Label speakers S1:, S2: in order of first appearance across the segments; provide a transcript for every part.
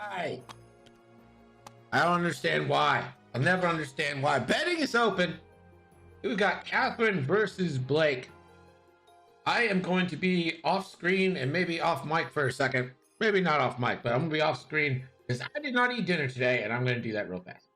S1: Why? I don't understand why. I'll never understand why. Betting is open. We've got Catherine versus Blake. I am going to be off screen and maybe off mic for a second. Maybe not off mic, but I'm going to be off screen because I did not eat dinner today, and I'm going to do that real fast.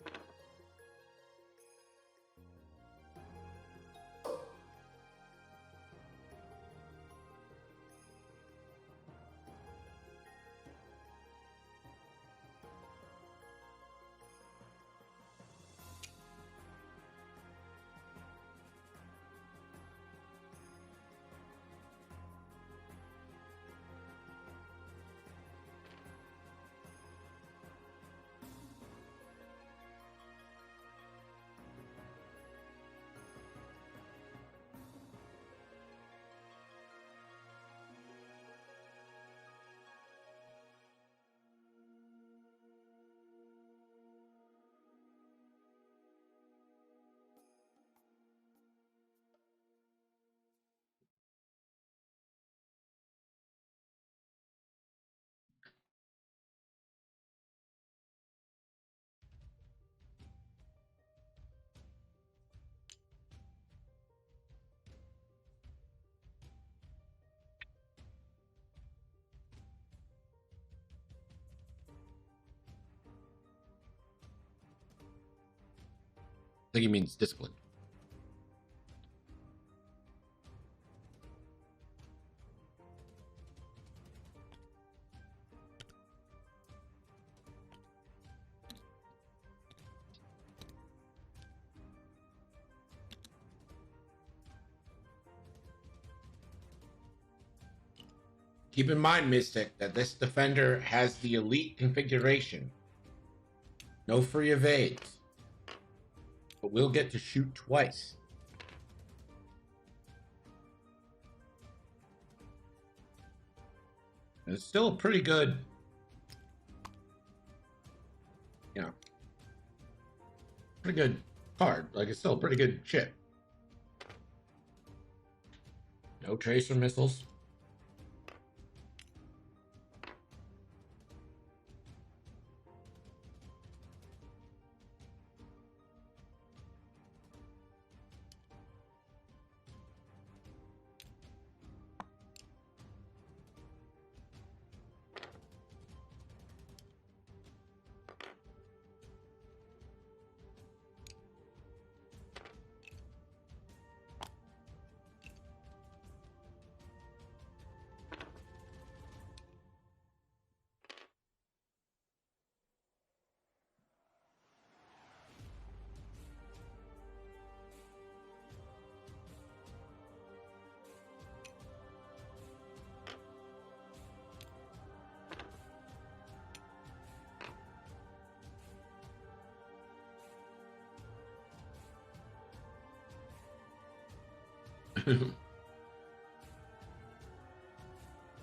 S1: I think he means discipline. Keep in mind, Mystic, that this defender has the elite configuration. No free evades. But we'll get to shoot twice. And it's still a pretty good, pretty good card. Like, it's still a pretty good chip. No tracer missiles.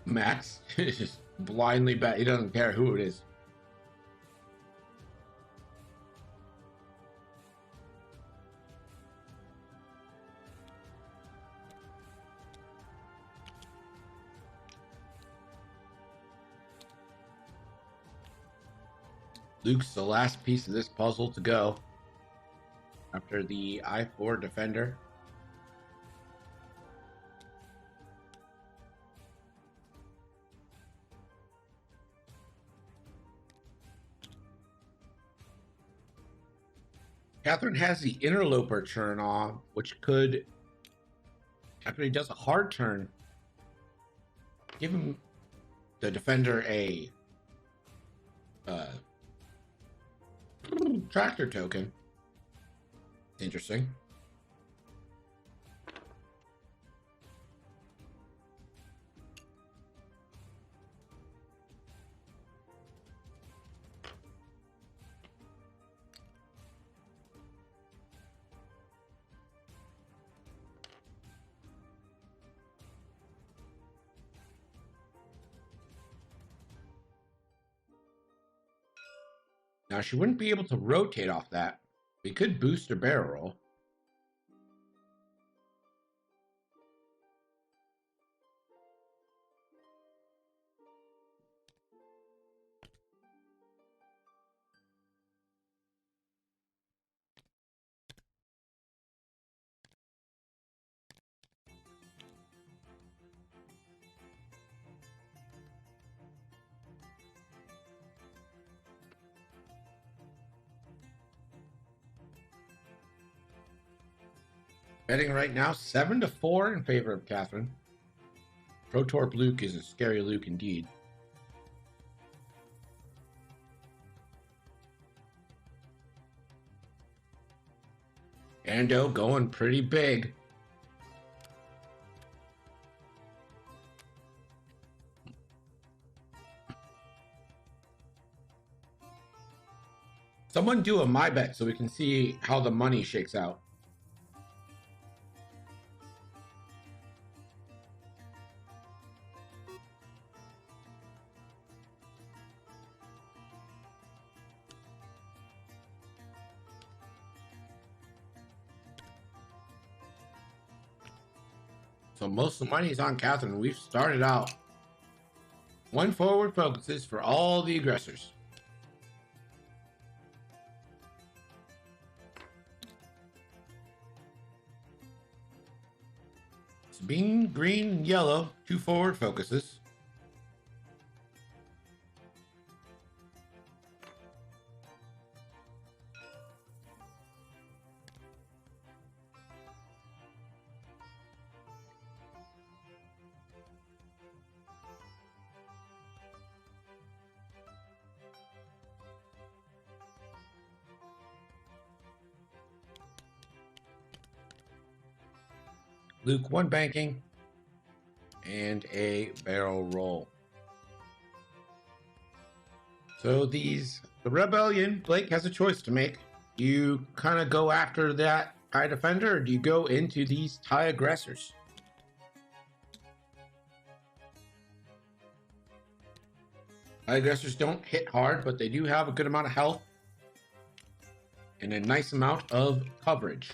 S1: Max is just blindly bet. He doesn't care who it is. Luke's the last piece of this puzzle to go after the I-4 defender. Catherine has the interloper turn on, which could, after he does a hard turn, give him the defender a tractor token. Interesting. Now, she wouldn't be able to rotate off that. We could boost her barrel roll. Betting right now 7-4 in favor of Catherine. Protorp Luke is a scary Luke indeed. Ando going pretty big. Someone do a my bet so we can see how the money shakes out. So most of the money is on Catherine. We've started out. One forward focuses for all the aggressors. Sabine, green, yellow, 2 forward focuses. Luke, 1 banking, and a barrel roll. So the Rebellion, Blake has a choice to make. Do you kind of go after that TIE defender, or do you go into these TIE aggressors? TIE aggressors don't hit hard, but they do have a good amount of health and a nice amount of coverage.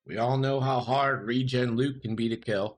S1: We all know how hard regen Luke can be to kill.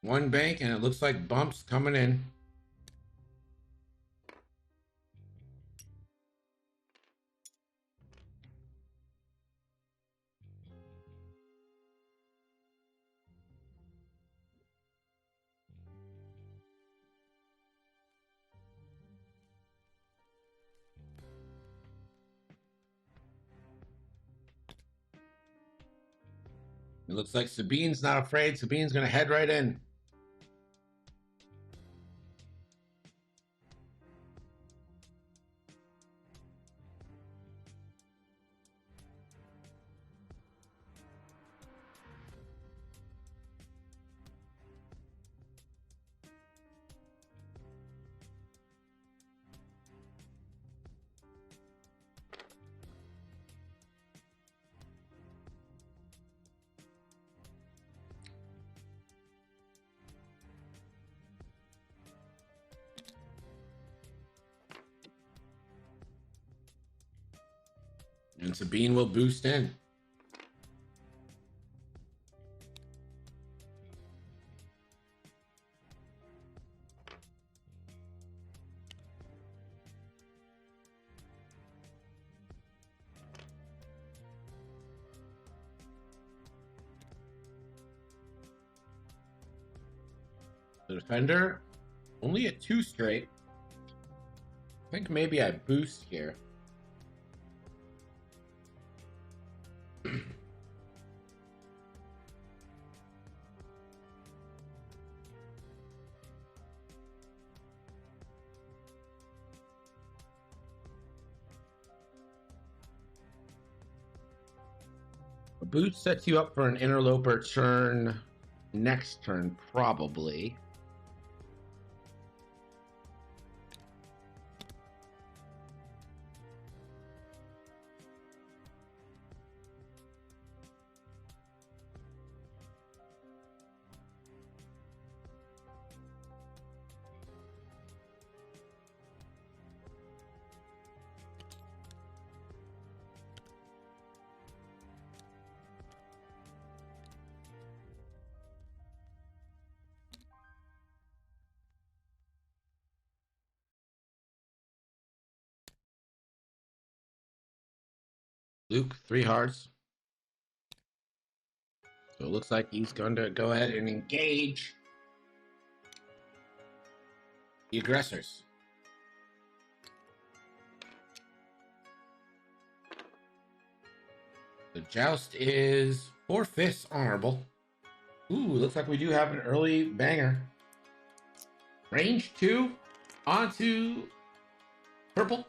S1: One bank, and it looks like bumps coming in. It looks like Sabine's not afraid. Sabine's going to head right in. And Sabine will boost in. The defender, only at 2 straight. I think maybe I boost here. boost sets you up for an interloper turn next turn, probably. Luke, 3 hearts. So it looks like he's going to go ahead and engage the aggressors. The joust is 4/5 honorable. Ooh, looks like we do have an early banger. Range 2 onto purple.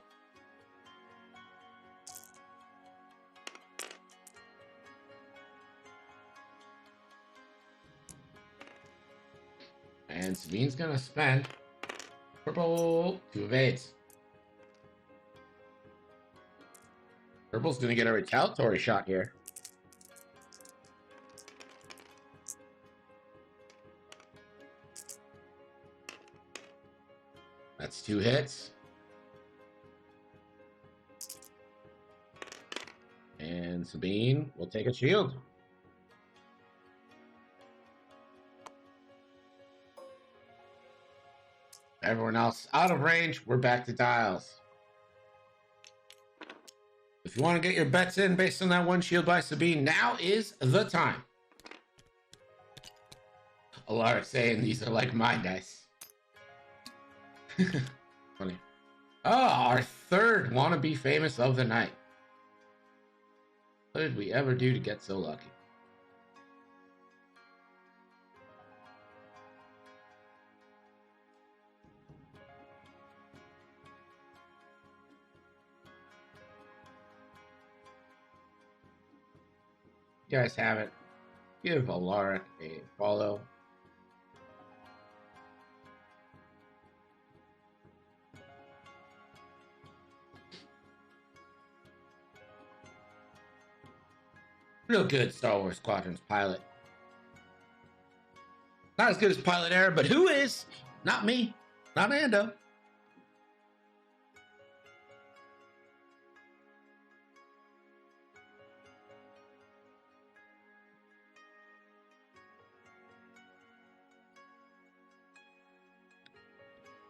S1: And Sabine's gonna spend purple to evade. Purple's gonna get a retaliatory shot here. That's 2 hits. And Sabine will take a shield. Everyone else out of range, we're back to dials. If you want to get your bets in based on that 1 shield by Sabine, now is the time. Alaric saying these are like my dice. Funny. Oh, our 3rd wannabe famous of the night. What did we ever do to get so lucky? You guys have it. Give Alaric a follow. Real good Star Wars Squadrons pilot. Not as good as Pilot Era, but who is? Not me. Not Ando.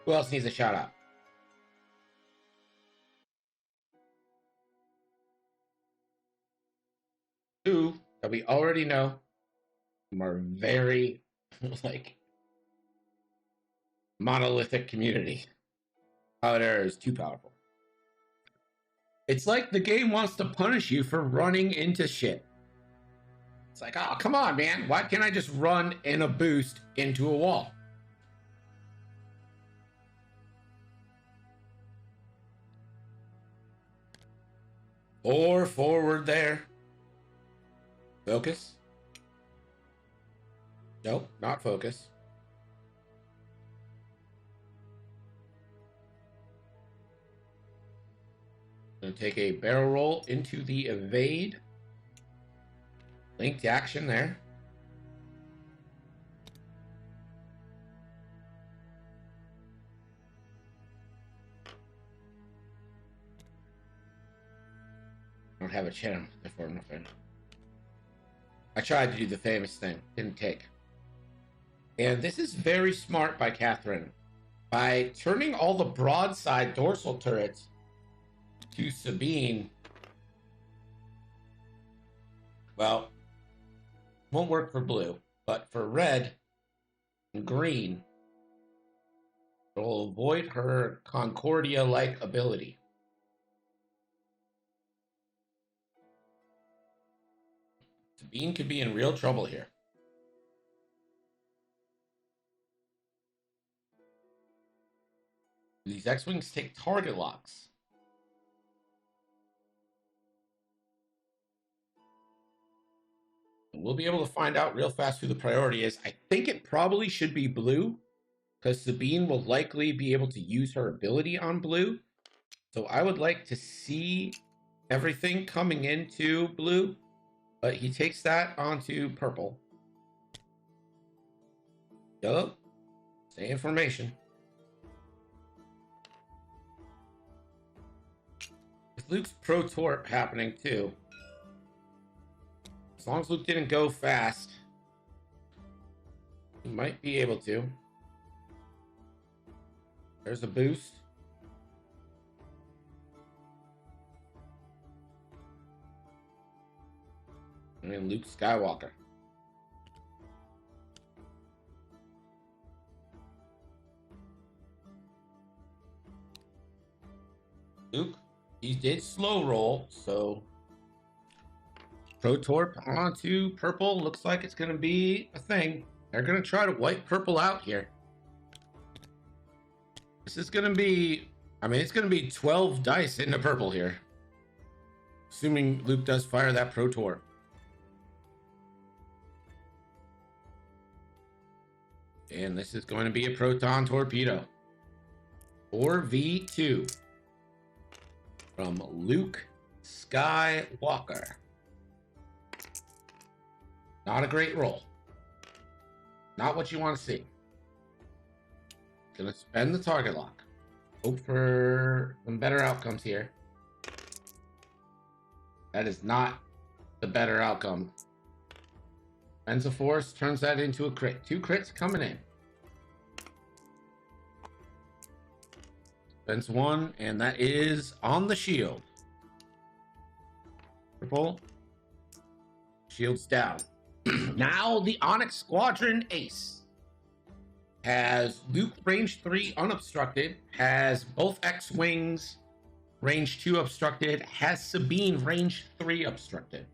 S1: Who else needs a shout out? Two that we already know from our very like monolithic community. Pilot Era is too powerful. It's like the game wants to punish you for running into shit. It's like, oh, come on, man. Why can't I just run in a boost into a wall? Or forward there. Focus. Nope, not focus. Gonna take a barrel roll into the evade. Linked action there. I don't have a channel, therefore nothing. I tried to do the famous thing, didn't take. And this is very smart by Catherine. By turning all the broadside dorsal turrets to Sabine, well, won't work for blue, but for red and green, it will avoid her Concordia-like ability. Sabine could be in real trouble here. These X-Wings take target locks. We'll be able to find out real fast who the priority is. I think it probably should be blue, because Sabine will likely be able to use her ability on blue. So I would like to see everything coming into blue, but he takes that onto purple. Yellow, same information. With Luke's Pro Torp happening too, as long as Luke didn't go fast, he might be able to. There's a boost. And Luke Skywalker. Luke, he did slow roll, so Pro Torp onto purple looks like it's going to be a thing. They're going to try to wipe purple out here. This is going to be, I mean, it's going to be 12 dice into purple here. Assuming Luke does fire that Pro Torp. And this is going to be a proton torpedo. 4v2 from Luke Skywalker. Not a great roll. Not what you want to see. Gonna spend the target lock. Hope for some better outcomes here. That is not the better outcome. Spends a force, turns that into a crit. 2 crits coming in. Spends 1, and that is on the shield. Purple. Shield's down. Now the Onyx Squadron Ace has Luke range 3 unobstructed, has both X-Wings range 2 obstructed, has Sabine range 3 obstructed.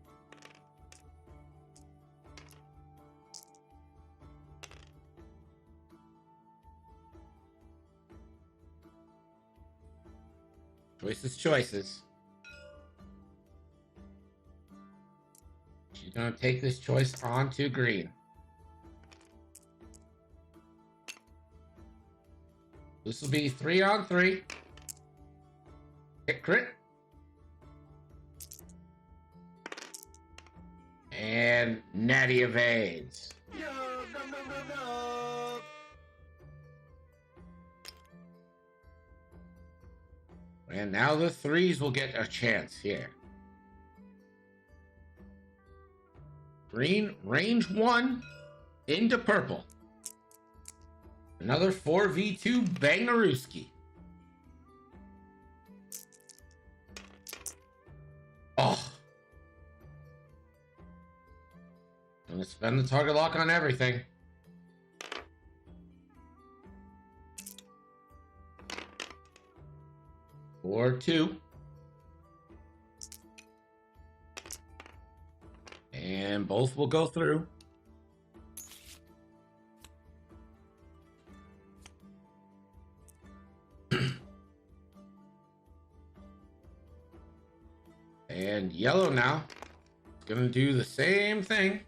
S1: Choices. She's going to take this choice on to green. This will be 3-on-3. Hit crit. And Natty evades. And now the 3s will get a chance here. Green, range 1 into purple. Another 4v2 Bangarooski. Oh. Gonna spend the target lock on everything. Or 2. And both will go through. And yellow now is going to do the same thing.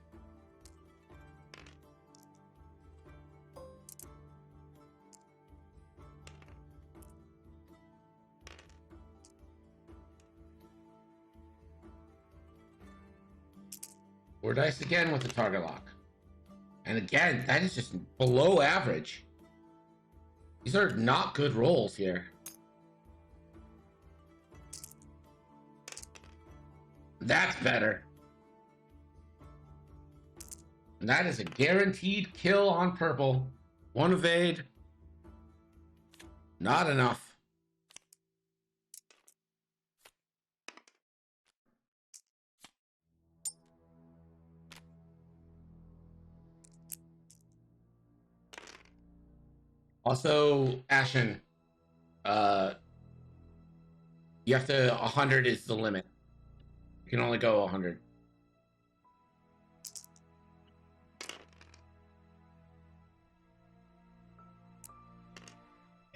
S1: Four dice again with the target lock. And again, that is just below average. These are not good rolls here. That's better. And that is a guaranteed kill on purple. 1 evade. Not enough. Also, Ashen, you have to, 100 is the limit. You can only go 100.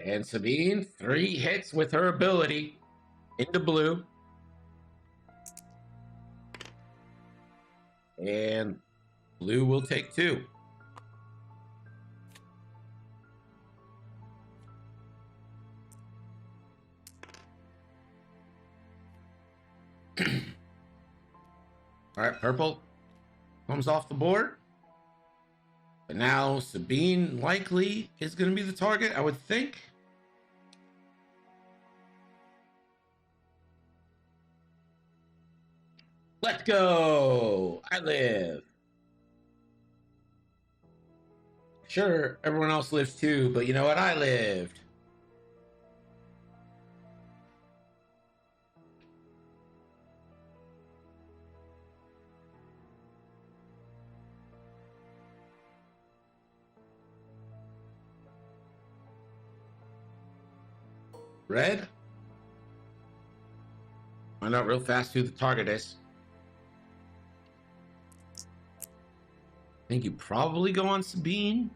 S1: And Sabine, 3 hits with her ability into blue. And Blue will take 2. All right, purple comes off the board. But now Sabine likely is going to be the target, I would think. Let's go. I live. Sure, everyone else lives too, but you know what? I lived. Red? Find out real fast who the target is. I think you probably go on Sabine.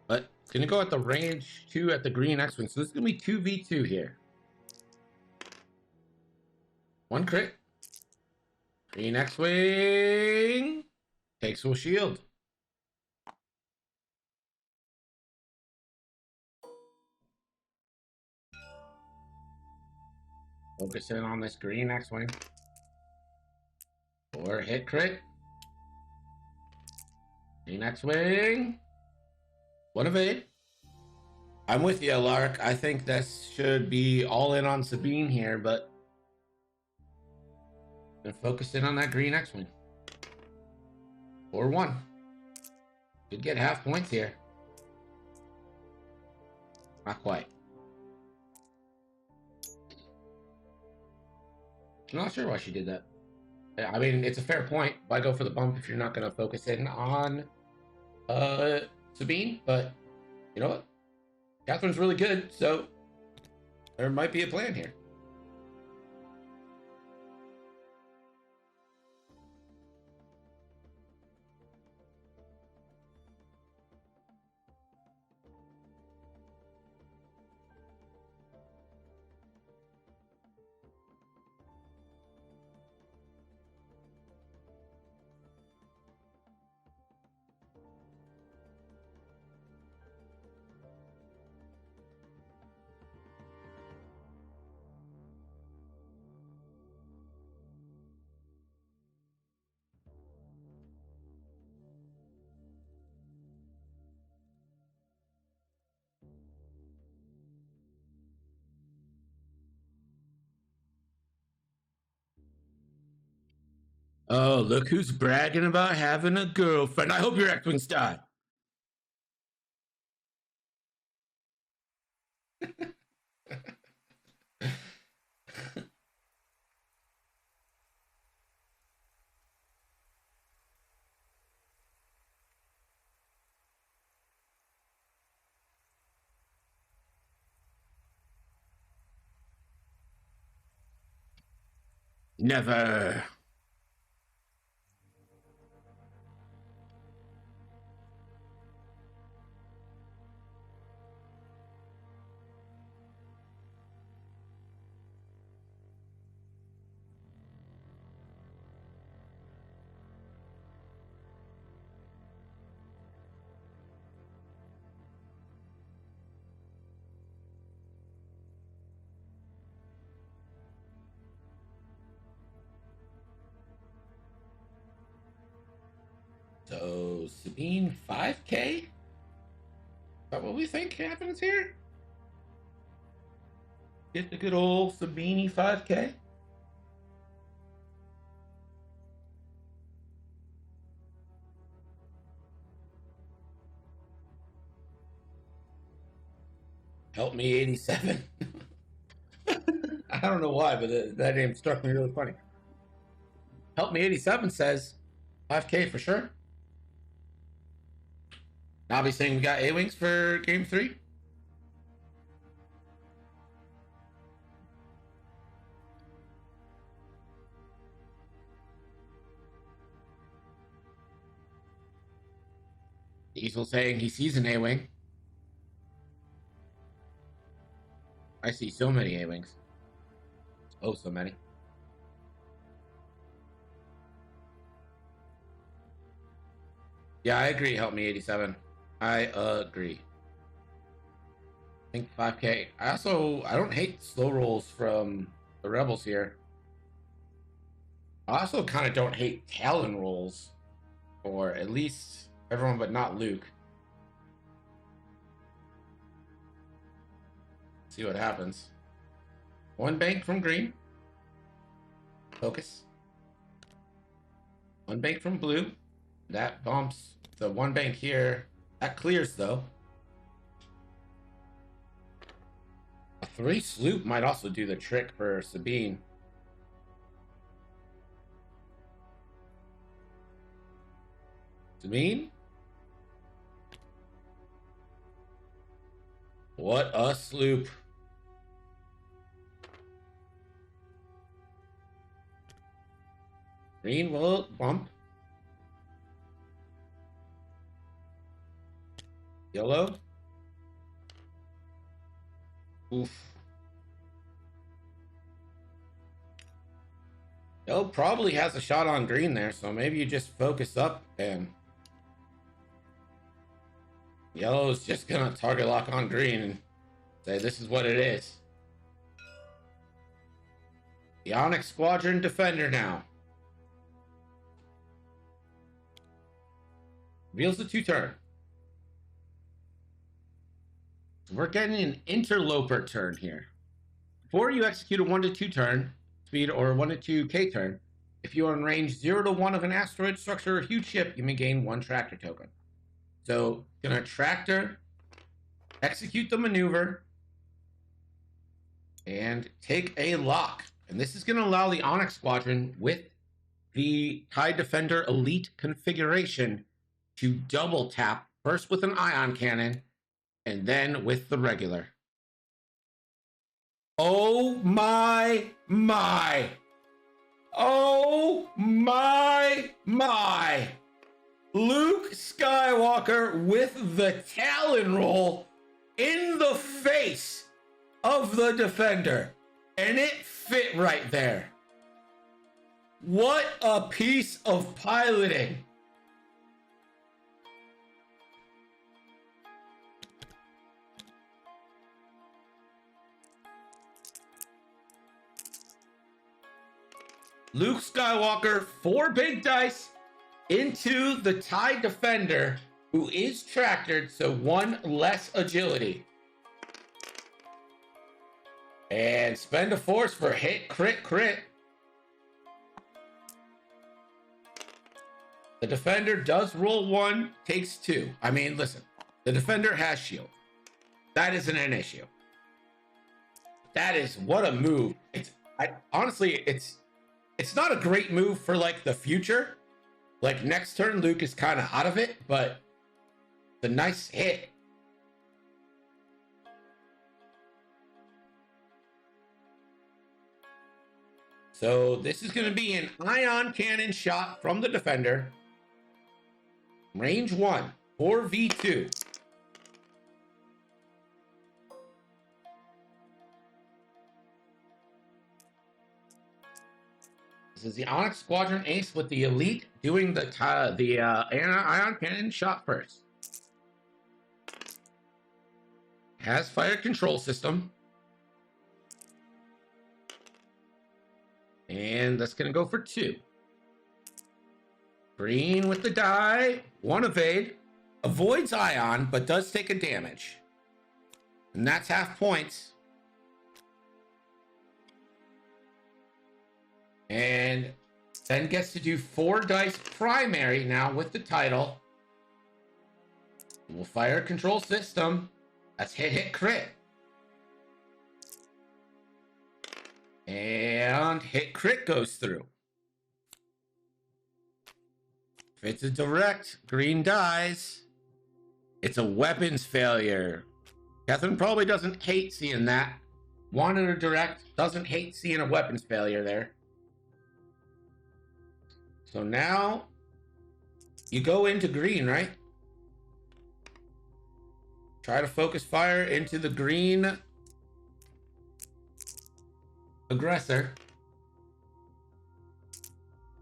S1: But it's going to go at the range 2 at the green X-Wing. So this is going to be 2v2 here. 1 crit. Green X-Wing takes full shield. Focus in on this green X-Wing. 4 hit crit. Green X-Wing. 1 evade. I'm with you, Lark. I think this should be all in on Sabine here, but gonna focus in on that green X-Wing. 4-1. Could get half points here. Not quite. I'm not sure why she did that. I mean, it's a fair point. Why go for the bump if you're not going to focus in on Sabine? But you know what? Catherine's really good, so there might be a plan here. Oh, look who's bragging about having a girlfriend. I hope your X-Wings die. Never. So Sabine 5K? Is that what we think happens here? Get the good old Sabine 5K? Help me 87. I don't know why, but that name struck me really funny. Help me 87 says 5K for sure. I'll be saying we got A-Wings for game 3. Diesel saying he sees an A-Wing. I see so many A-Wings. Oh, so many. Yeah, I agree. Help me, 87. I agree. I think 5K. I don't hate slow rolls from the Rebels here. I also kind of don't hate Talon rolls, or at least everyone but not Luke. See what happens. One bank from green. Focus. One bank from blue. That bumps the one bank here. That clears though. A 3 sloop might also do the trick for Sabine. Sabine? What a sloop. Green will bump. Yellow. Oof. Yellow probably has a shot on green there, so maybe you just focus up and Yellow is just gonna target lock on green and say this is what it is. The Onyx Squadron Defender now. Reveals the 2-turn. We're getting an interloper turn here. Before you execute a 1 to 2 turn speed or 1 to 2 K turn, if you are in range 0 to 1 of an asteroid, structure, or huge ship, you may gain 1 tractor token. So, gonna tractor, execute the maneuver, and take a lock. And this is gonna allow the Onyx Squadron with the TIE Defender Elite configuration to double tap, first with an ion cannon, and then with the regular. Oh my. Oh my. Luke Skywalker with the Talon roll in the face of the Defender. And it fit right there. What a piece of piloting. Luke Skywalker, 4 big dice into the TIE Defender, who is tractored, so 1 less agility. And spend a force for hit, crit. The Defender does roll 1, takes 2. I mean, listen, the Defender has shield. That isn't an issue. That is, what a move. Honestly, it's not a great move for like the future. Like next turn, Luke is kind of out of it, but the nice hit. So this is going to be an ion cannon shot from the Defender. Range 1, 4v2. This is the Onyx Squadron Ace with the Elite doing the ion cannon shot first. Has fire control system. And that's going to go for 2. Green with the die. 1 evade. Avoids ion, but does take a damage. And that's half points. And then gets to do 4 dice primary now with the title. We'll fire control system. That's hit, crit. And hit, crit goes through. If it's a direct, green dies. It's a weapons failure. Catherine probably doesn't hate seeing that. Wanted a direct, doesn't hate seeing a weapons failure there. So now you go into green, right? Try to focus fire into the green aggressor.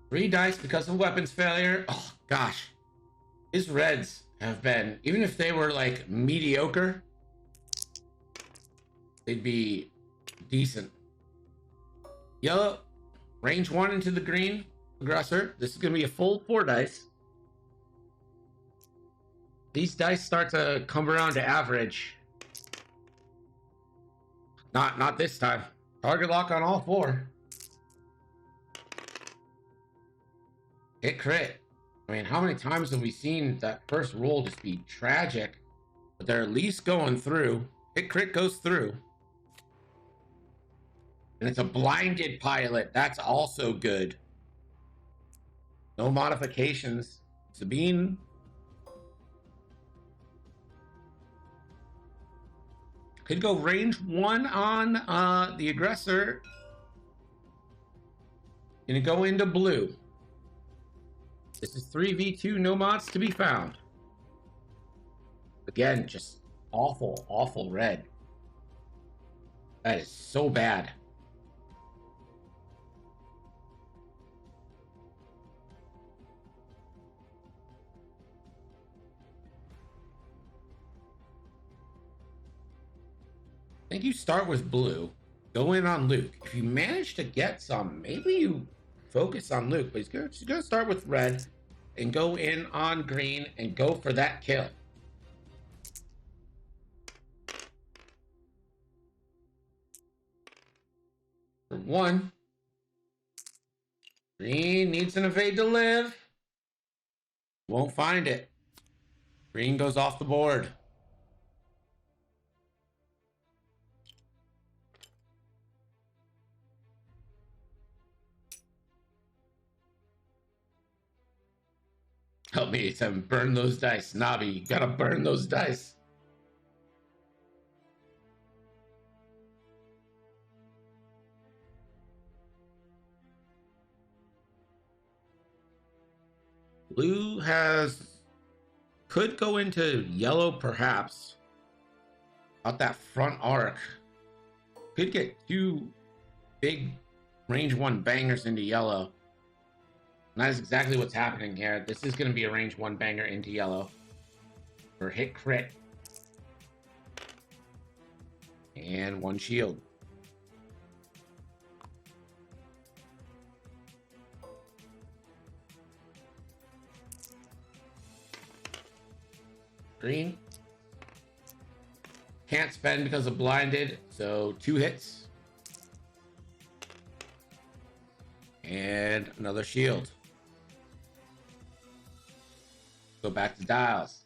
S1: 3 dice because of weapons failure. Oh, gosh. His reds have been, even if they were like mediocre, they'd be decent. Yellow, range 1 into the green aggressor. This is going to be a full 4 dice. These dice start to come around to average. Not this time. Target lock on all 4. Hit crit. I mean, how many times have we seen that first roll just be tragic? But they're at least going through. Hit crit goes through. And it's a blinded pilot. That's also good. No modifications. Sabine. Could go range 1 on the aggressor. Gonna go into blue. This is 3v2, no mods to be found. Again, just awful, awful red. That is so bad. I think you start with blue, go in on Luke. If you manage to get some, maybe you focus on Luke, but he's going to start with red and go in on green and go for that kill. For 1, green needs an evade to live. Won't find it. Green goes off the board. Help me, Tim. Burn those dice. Navi, you gotta burn those dice. Blue could go into yellow, perhaps. Out that front arc. Could get 2 big range 1 bangers into yellow. And that is exactly what's happening here. This is going to be a range 1 banger into yellow. For hit crit. And 1 shield. Green. Can't spend because of blinded, so 2 hits. And another shield. Go back to dials.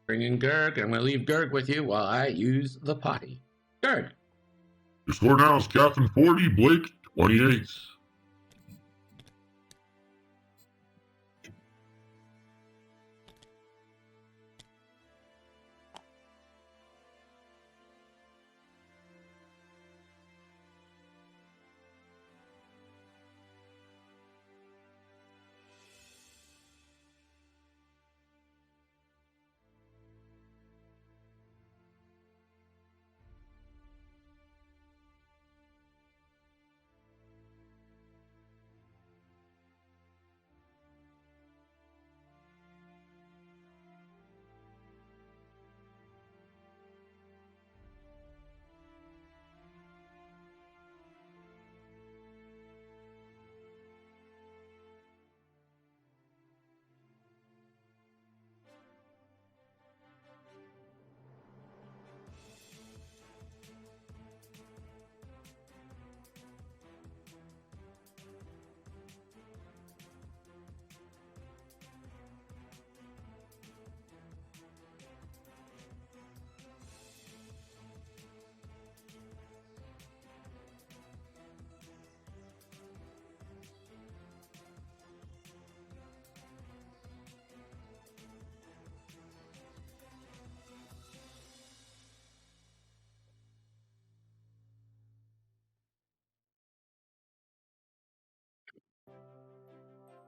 S1: Bring in Gurg. I'm going to leave Gurg with you while I use the potty. Gurg.
S2: Your score now is Catherine 40, Blake 28.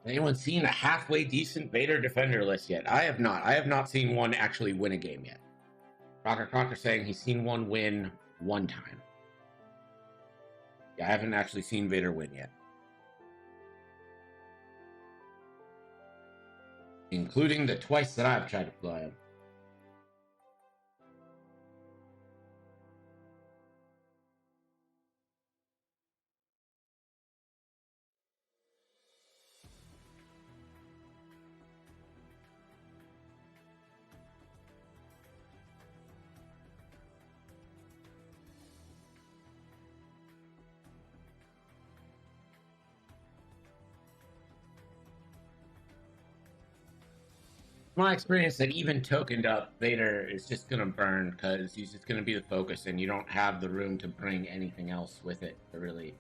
S1: Anyone seen a halfway decent Vader Defender list yet? I have not. I have not seen one actually win a game yet. Crocker saying he's seen one win 1 time. Yeah, I haven't actually seen Vader win yet. including the twice that I've tried to fly him. My experience that even tokened up Vader is just gonna burn because he's just gonna be the focus, and you don't have the room to bring anything else with it to really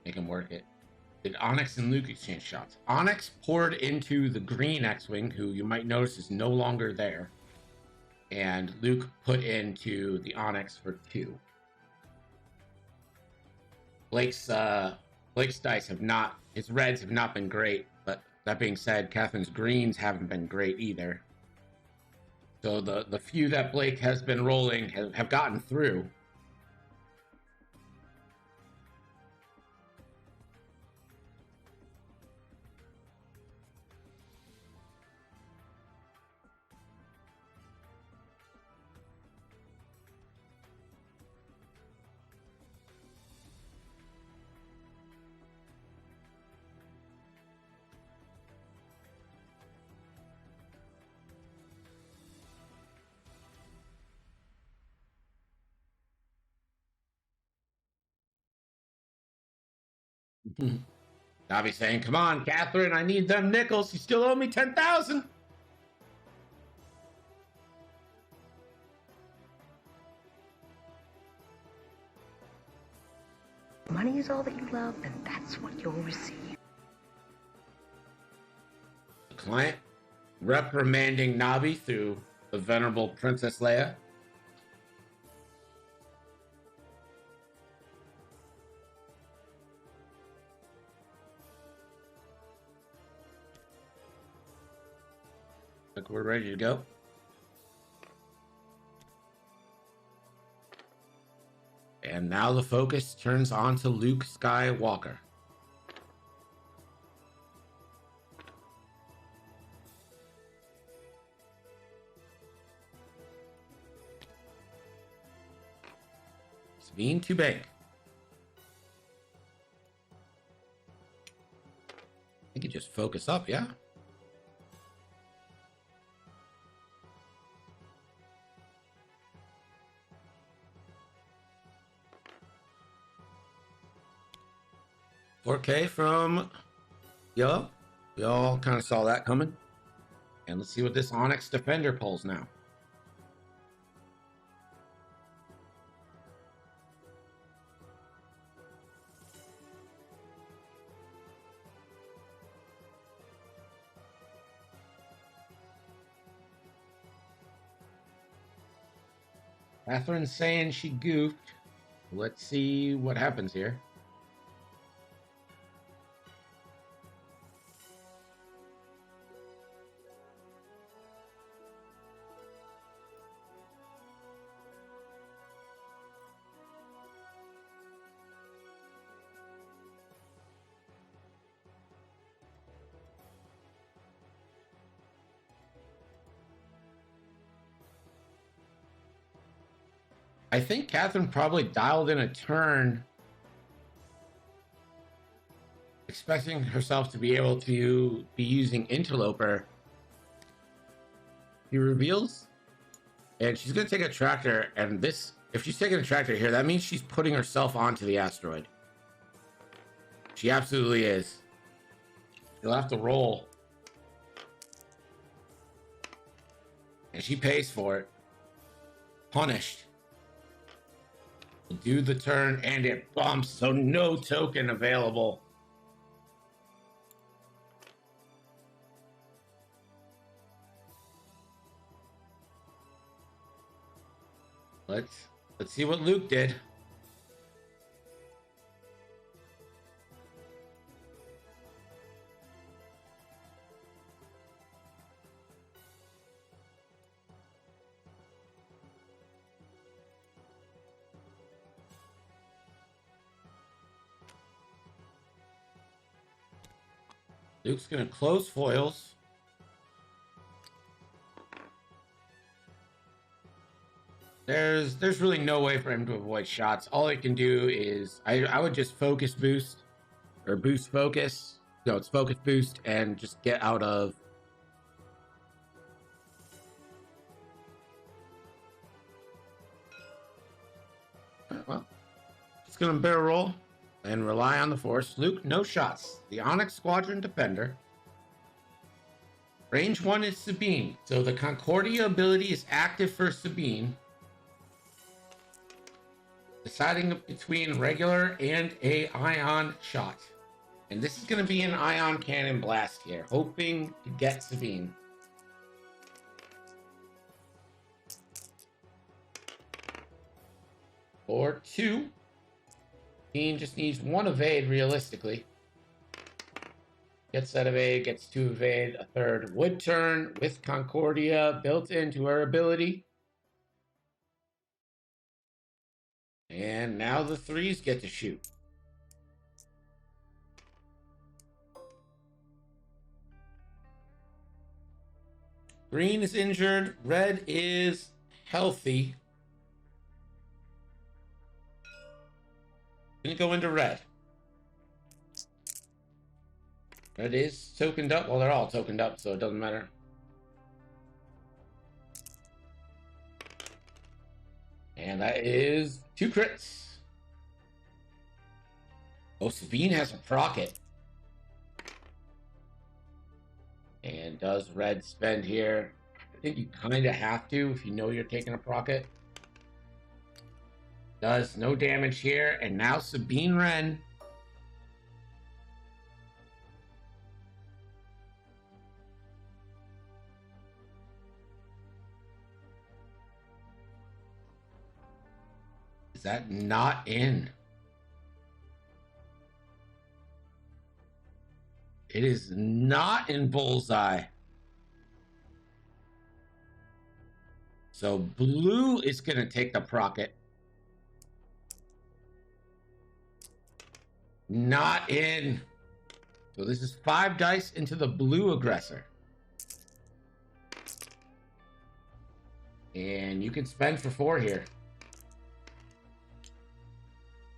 S1: make him work it. Did Onyx and Luke exchange shots? Onyx poured into the green X-wing, who you might notice is no longer there, and Luke put into the Onyx for 2. Blake's dice have not, his reds have not been great, but that being said, Catherine's greens haven't been great either. So the few that Blake has been rolling have gotten through. Navi saying, "Come on, Catherine, I need them nickels. You still owe me 10,000."
S3: Money is all that you love, and that's what you'll receive.
S1: The client reprimanding Navi through the venerable Princess Leia. Look, we're ready to go. And now the focus turns on to Luke Skywalker. Sabine to bank. I think you just focus up, yeah? $4K from Yellow. We all kind of saw that coming. And let's see what this Onyx Defender pulls now. Catherine's saying she goofed. Let's see what happens here. I think Catherine probably dialed in a turn expecting herself to be able to be using Interloper. He reveals, and she's going to take a tractor, and this, if she's taking a tractor here, that means she's putting herself onto the asteroid. She absolutely is. She'll have to roll. And she pays for it. Punished. Do the turn, and it bumps, so no token available. Let's see what Luke did. Luke's going to close foils. There's really no way for him to avoid shots. All he can do is I would just focus boost or boost focus. No, it's focus boost and just get out of. Well, just gonna barrel roll and rely on the force. Luke, no shots. The Onyx Squadron Defender. Range 1 is Sabine, so the Concordia ability is active for Sabine. Deciding between regular and a ion shot. And this is going to be an ion cannon blast here, hoping to get Sabine. Or 2. Sabine just needs 1 evade realistically. Gets that evade, gets 2 evade, a 3rd would turn with Concordia built into her ability. And now the 3s get to shoot. Green is injured. Red is healthy. Gonna go into red. Red is tokened up. Well, they're all tokened up, so it doesn't matter. And that is 2 crits. Oh, Sabine has a procket. And does red spend here? I think you kind of have to if you know you're taking a procket. Does no damage here. And now Sabine Wren. Is that not in? It is not in bullseye. So blue is going to take the procket. Not in. So this is 5 dice into the blue aggressor. And you can spend for 4 here.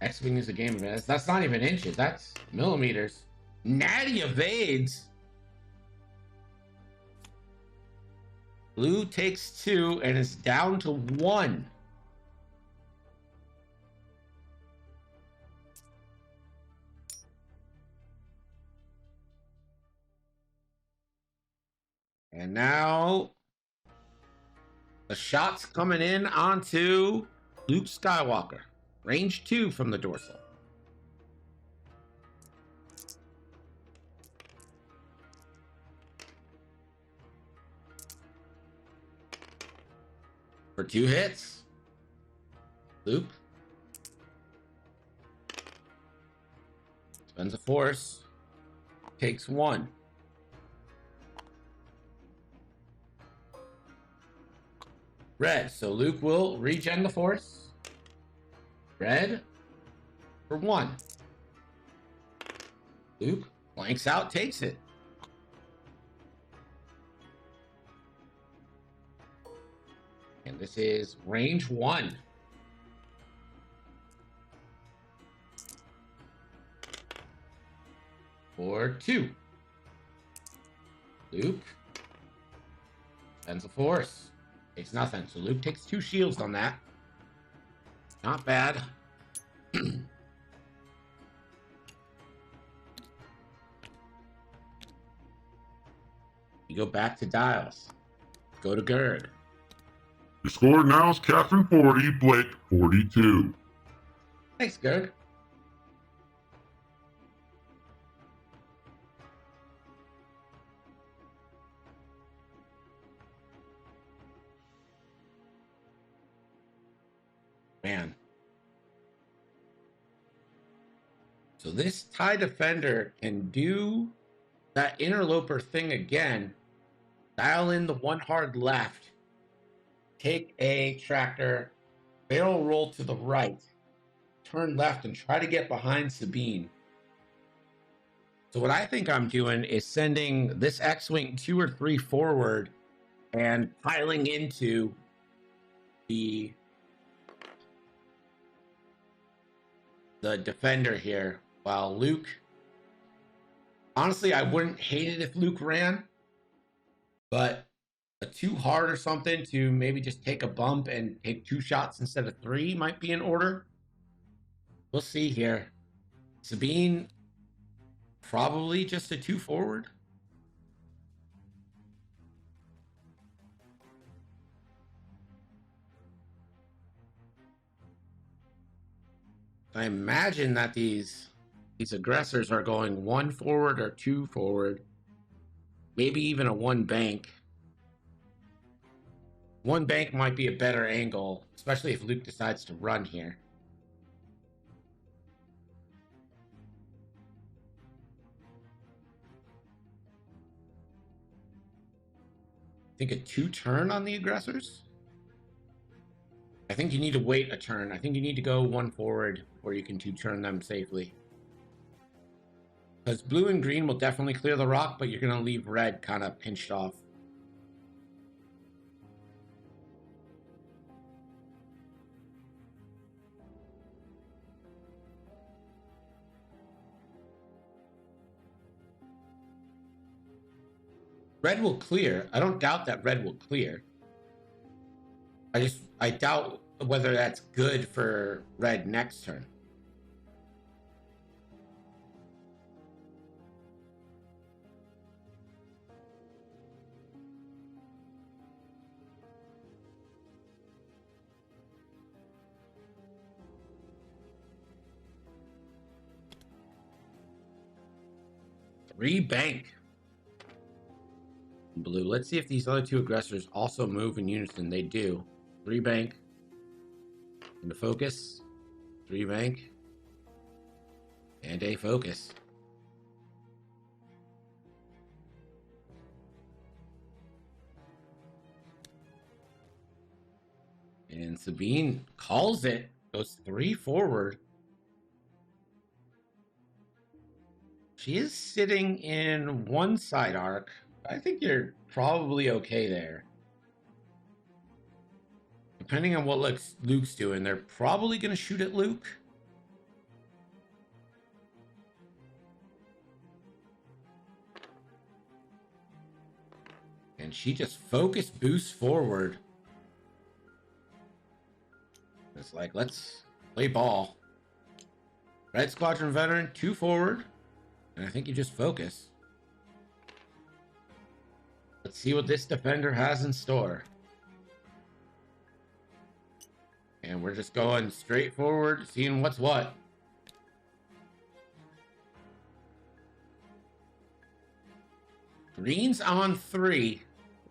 S1: X-Wing is a game of minutes. That's not even inches. That's millimeters. Natty evades. Blue takes 2 and is down to 1. And now the shots coming in onto Luke Skywalker. Range 2 from the dorsal. For 2 hits. Luke spends a force. Takes 1. Red. So Luke will regen the force. Red for 1. Luke blanks out, takes it. And this is range 1. For 2. Luke spends a force. Takes nothing. So Luke takes 2 shields on that. Not bad. You go back to Dials. Go to Gerd.
S2: Your score now is Catherine 40, Blake 42.
S1: Thanks, Gerd. Man. So this TIE Defender can do that interloper thing again. Dial in the 1 hard left. Take a tractor, barrel roll to the right, turn left and try to get behind Sabine. So what I think I'm doing is sending this X-Wing 2 or 3 forward and piling into the defender here, while Luke, honestly, I wouldn't hate it if Luke ran, but a 2 hard or something to maybe just take a bump and take 2 shots instead of 3 might be in order. We'll see here. Sabine, probably just a 2 forward. I imagine that these aggressors are going 1 forward or 2 forward, maybe even a 1 bank. 1 bank might be a better angle, especially if Luke decides to run here. I think a 2 turn on the aggressors. I think you need to wait a turn. I think you need to go 1 forward before you can 2 turn them safely. Because blue and green will definitely clear the rock, but you're going to leave red kind of pinched off. Red will clear. I don't doubt that red will clear. I doubt whether that's good for red next turn. Three bank. Blue. Let's see if these other 2 aggressors also move in unison. They do. 3 bank. Into focus. 3 bank. And a focus. And Sabine calls it. Goes 3 forward. She is sitting in 1 side arc. I think you're probably okay there. Depending on what Luke's doing, they're probably going to shoot at Luke. And she just focus boosts forward. It's like, let's play ball. Red Squadron veteran, 2 forward. And I think you just focus. Let's see what this defender has in store. And we're just going straight forward, seeing what's what. Green's on 3.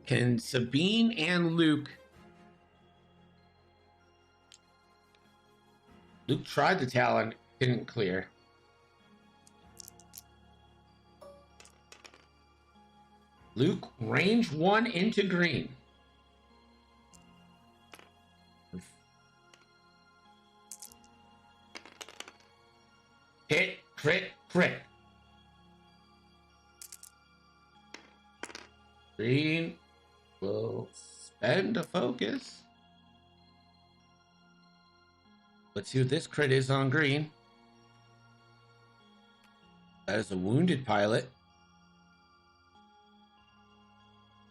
S1: Can Sabine and Luke... Luke tried the Talon, didn't clear. Luke, range 1 into green. Hit, crit, crit. Green will spend a focus. Let's see what this crit is on green. That is a wounded pilot.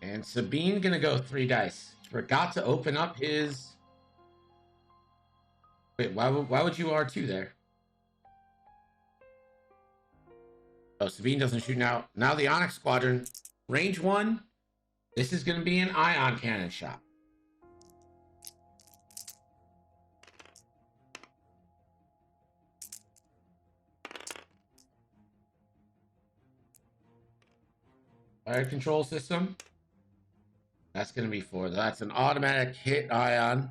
S1: And Sabine gonna go 3 dice. Forgot to open up his... Wait, why would you R2 there? Oh, Sabine doesn't shoot now. Now the Onyx Squadron, range 1. This is gonna be an ion cannon shot. Fire control system. That's going to be 4. That's an automatic hit ion.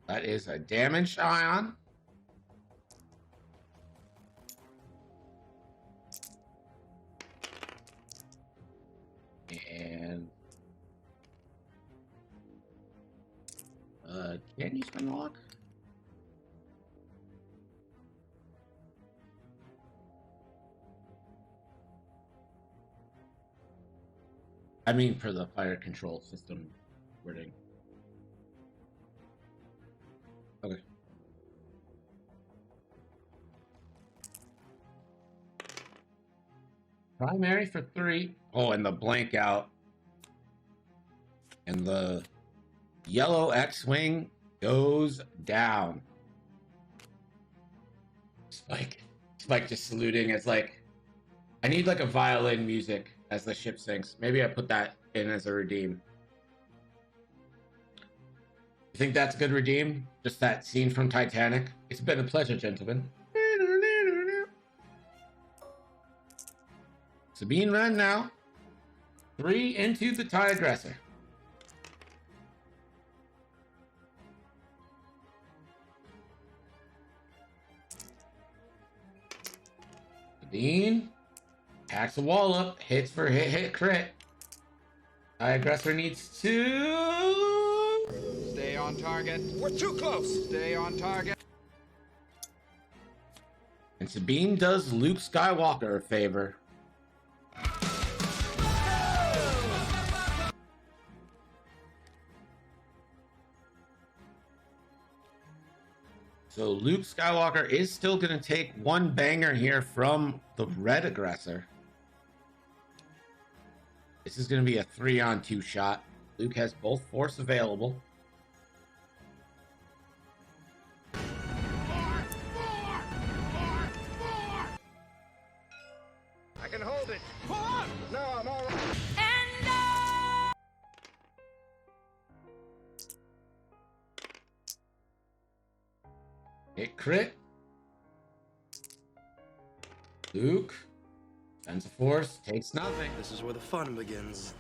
S1: That is a damaged ion. And Can you spend the lock? I mean, for the fire control system wording. Okay. Primary for 3. Oh, and the blank out. And the yellow X-Wing goes down. Spike just saluting. It's like, I need like a violin music as the ship sinks. Maybe I put that in as a redeem. You think that's a good redeem? Just that scene from Titanic? It's been a pleasure, gentlemen. Sabine Wren now. 3 into the TIE aggressor. Sabine hacks the wall up, hits for hit crit. TIE aggressor needs to
S4: Stay on target. We're too close. Stay on target.
S1: And Sabine does Luke Skywalker a favor. So Luke Skywalker is still going to take 1 banger here from the red aggressor. This is going to be a 3-on-2 shot. Luke has both force available.
S4: I can hold it. Pull up. No, I'm all right.
S1: Hit crit. Luke spends a force, takes nothing.
S5: This is where the fun begins.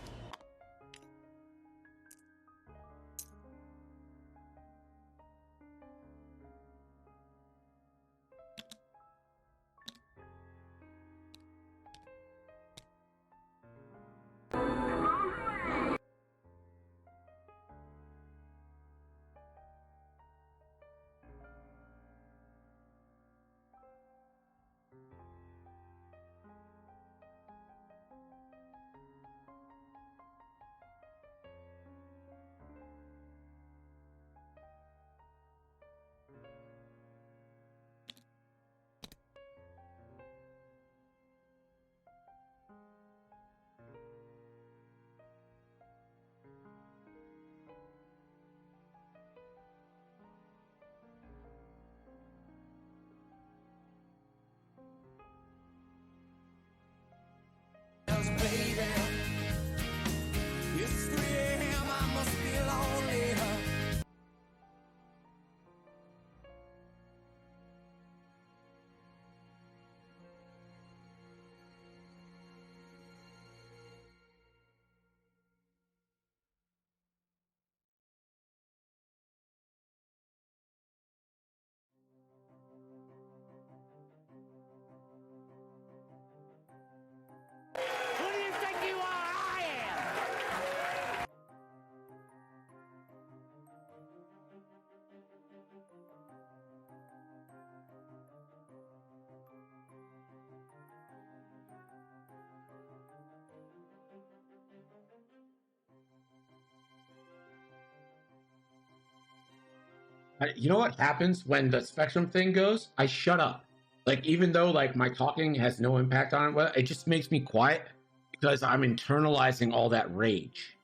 S1: You know what happens when the spectrum thing goes? I shut up. Like, even though like my talking has no impact on it, well, it just makes me quiet because I'm internalizing all that rage.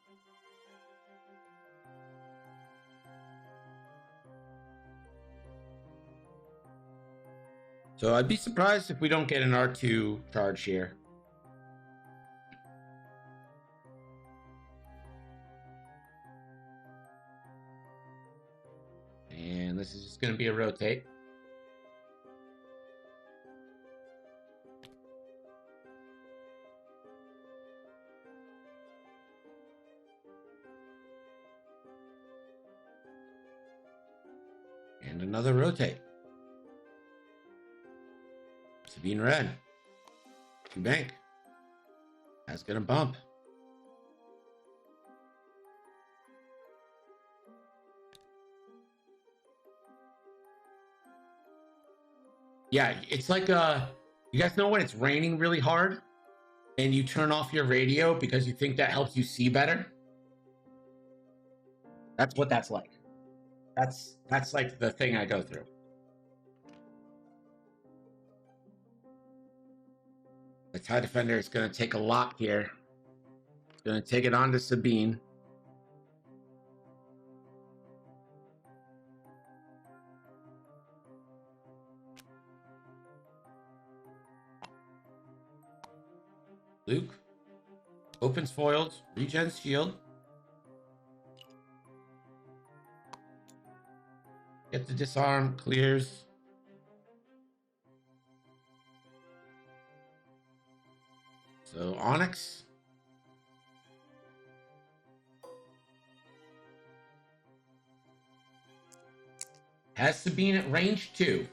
S1: So I'd be surprised if we don't get an R2 charge here. And this is just going to be a rotate. And another rotate. Sabine Wren. 2 bank. That's going to bump. Yeah, it's like you guys know when it's raining really hard and you turn off your radio because you think that helps you see better? That's what that's like. That's like the thing I go through. The TIE Defender is going to take a lock here. It's going to take it on to Sabine. Luke opens foils, regens shield. Get the disarm, clears. So Onyx. Has Sabine at range 2.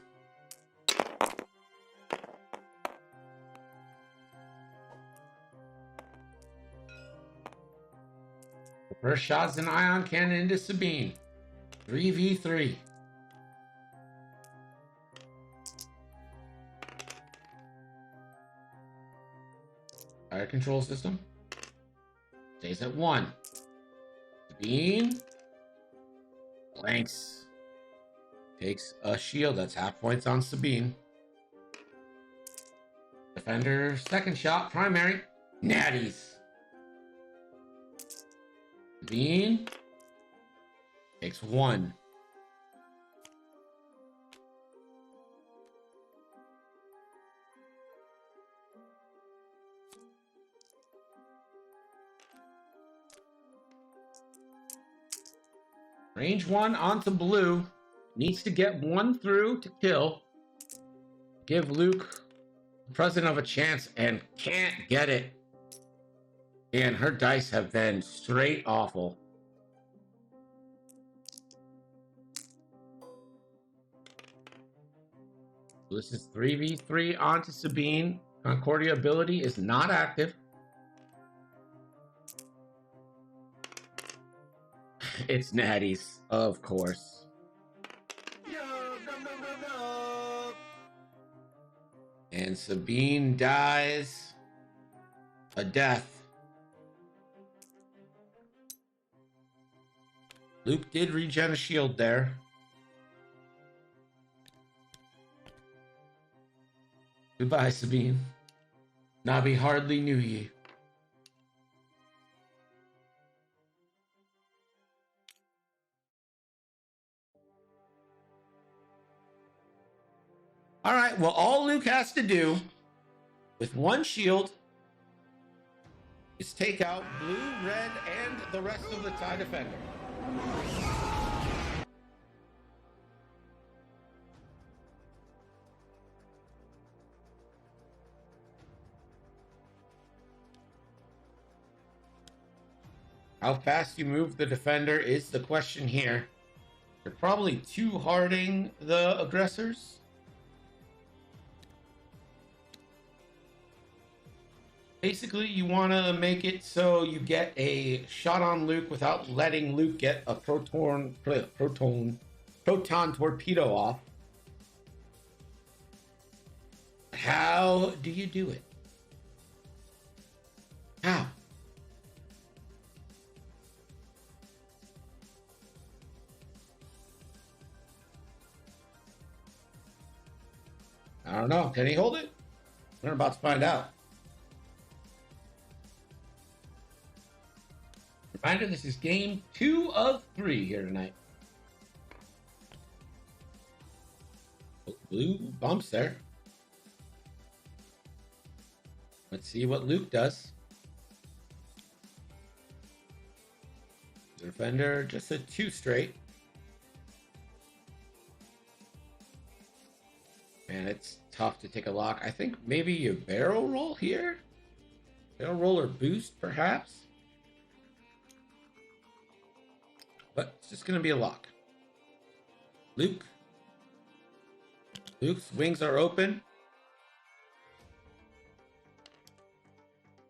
S1: The first shot's an ion cannon into Sabine. 3v3. Fire control system. Stays at 1. Sabine. Blanks. Takes a shield. That's half points on Sabine. Defender, second shot, primary. Natties. Sabine. Takes 1. Range 1 onto blue. Needs to get 1 through to kill. Give Luke the present of a chance and can't get it. And her dice have been straight awful. This is 3v3 onto Sabine. Concordia ability is not active. It's natties, of course. And Sabine dies a death. Luke did regen a shield there. Goodbye, Sabine. Nabi hardly knew ye. All right, well, all Luke has to do with 1 shield is take out blue, red, and the rest of the TIE Defender. How fast you move the Defender is the question here. You're probably 2-harding the aggressors. Basically, you want to make it so you get a shot on Luke without letting Luke get a proton torpedo off. How do you do it? How? I don't know. Can he hold it? We're about to find out. Reminder, this is game 2 of 3 here tonight. Oh, blue bumps there. Let's see what Luke does. Defender, just a 2 straight. And it's tough to take a lock. I think maybe you barrel roll here? Barrel roll or boost, perhaps? But it's just going to be a lock. Luke. Luke's wings are open.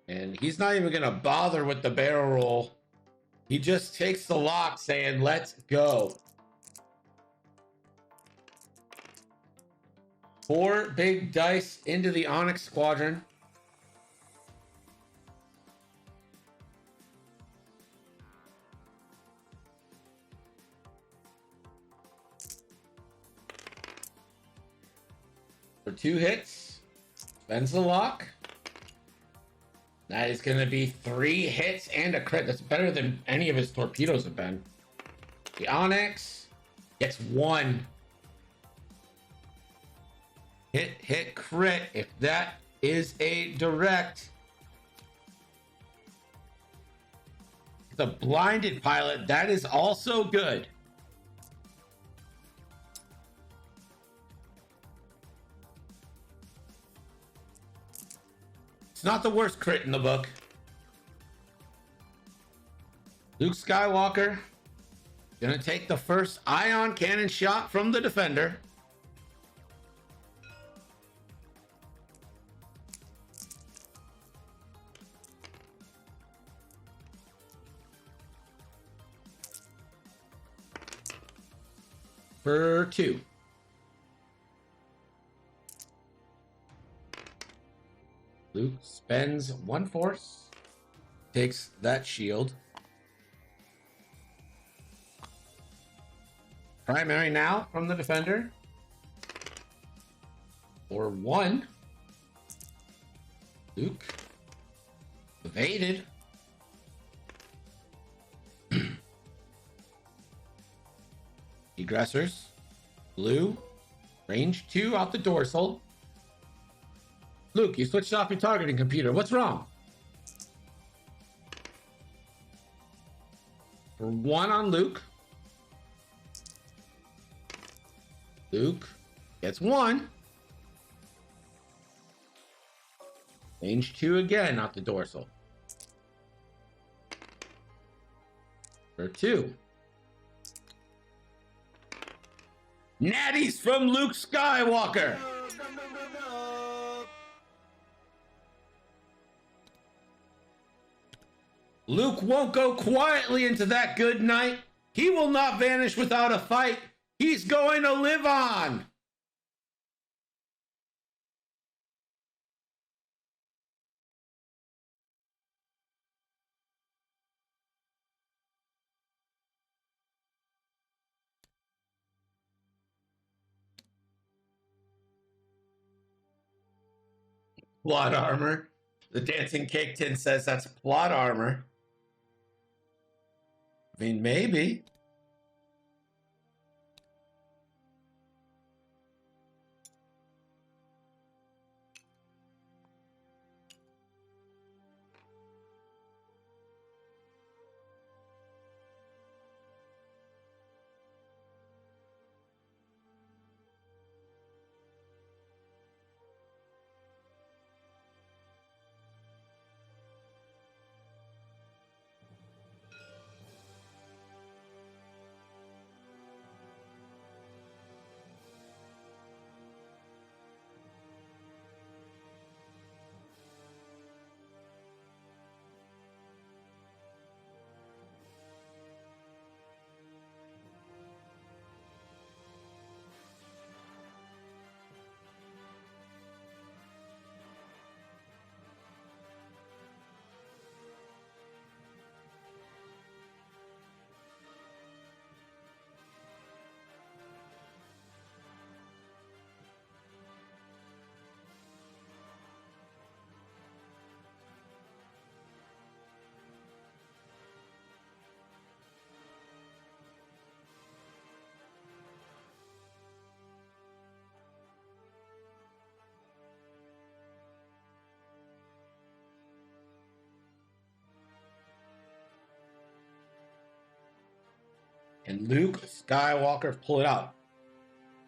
S1: And he's not even going to bother with the barrel roll. He just takes the lock saying, let's go. 4 big dice into the Onyx Squadron. For 2 hits. Spends the lock. That is going to be 3 hits and a crit. That's better than any of his torpedoes have been. The Onyx gets 1. Hit, crit. If that is a direct. The blinded pilot, that is also good. It's not the worst crit in the book. Luke Skywalker gonna take the first ion cannon shot from the defender. For 2. Luke spends 1 force, takes that shield. Primary now from the defender. For 1. Luke evaded. Aggressors. Blue. Range 2 out the dorsal. Luke, you switched off your targeting computer. What's wrong? For 1 on Luke. Luke gets 1. Range 2 again, not the dorsal. For 2. Natties from Luke Skywalker. Luke won't go quietly into that good night. He will not vanish without a fight. He's going to live on. Plot armor. The Dancing Cake Tin says that's plot armor. I mean, maybe. And Luke Skywalker pull it out.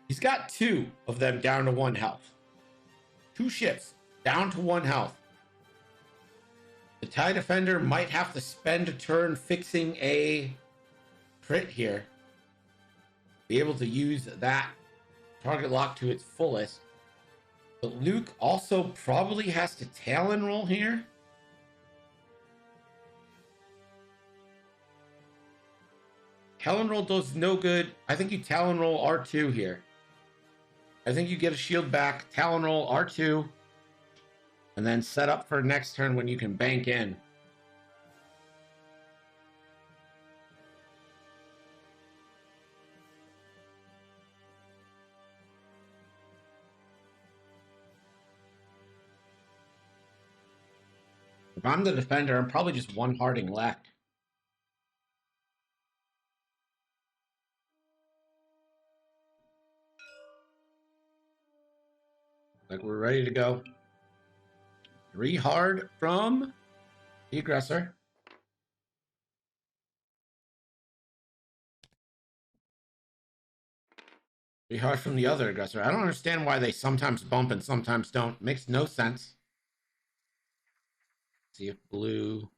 S1: He's got 2 of them down to 1 health. 2 ships down to 1 health. The TIE Defender might have to spend a turn fixing a crit here. Be able to use that target lock to its fullest. But Luke also probably has to Talon roll here. Talon roll does no good. I think you Talon roll R2 here. I think you get a shield back, Talon roll R2, and then set up for next turn when you can bank in. If I'm the defender, I'm probably just one Harding left. Like we're ready to go. 3 hard from the aggressor. Three hard from the other aggressor. I don't understand why they sometimes bump and sometimes don't. Makes no sense. See if blue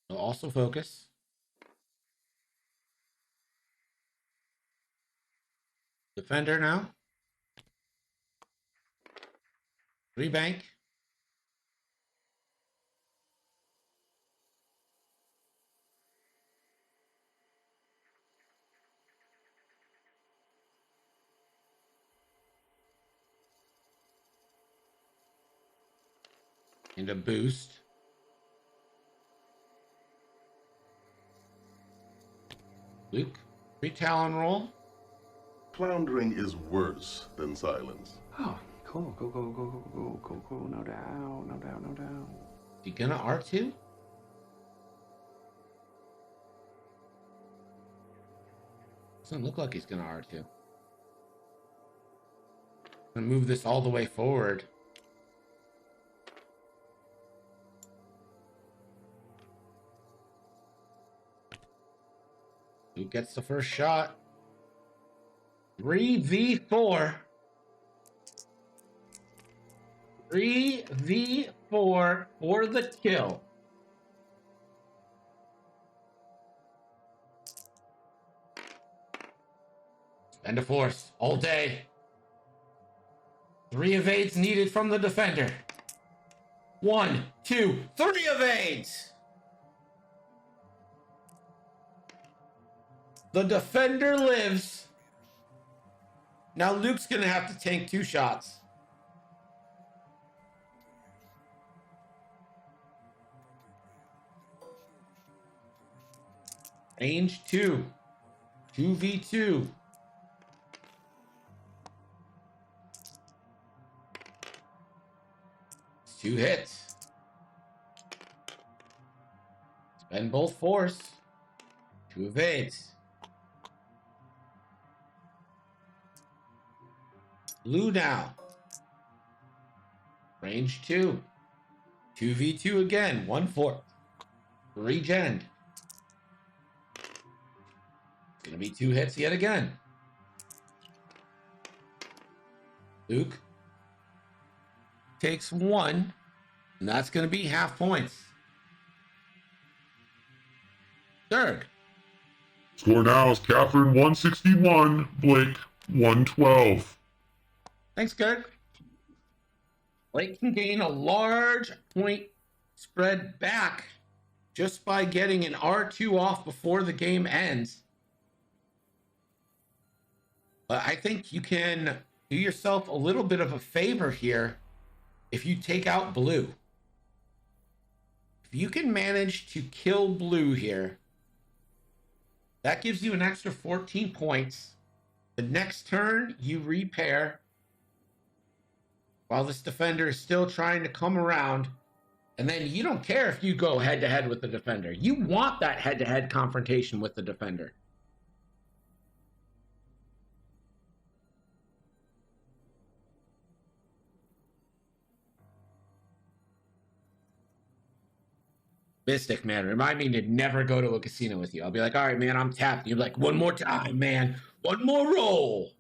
S1: will also focus. Defender now. 3 bank. And a boost. Luke, 3 Talon roll.
S6: Floundering is worse than silence.
S7: Oh, cool. Cool. No doubt.
S1: You gonna R2? Doesn't look like he's gonna R2. Gonna move this all the way forward. Who gets the first shot? 3v4. 3v4 for the kill. Spend a force all day. 3 evades needed from the defender. 1, 2, 3 evades. The defender lives. Now Luke's gonna have to tank 2 shots. Range 2. 2v2. It's 2 hits. Spend both force. 2 evades. Blue now. Range 2. 2v2 again. 1/4. Regen. It's gonna be 2 hits yet again. Luke takes 1, and that's gonna be half points. Third.
S2: Score now is Catherine 161, Blake 112.
S1: Thanks, Kirk. Blake can gain a large point spread back just by getting an R2 off before the game ends. But I think you can do yourself a little bit of a favor here if you take out blue. If you can manage to kill blue here, that gives you an extra 14 points. The next turn, you repair while this defender is still trying to come around. And then you don't care if you go head-to-head with the defender. You want that head-to-head confrontation with the defender. Mystic, man, remind me to never go to a casino with you. I'll be like, all right, man, I'm tapped. You're like, one more time, man. One more roll.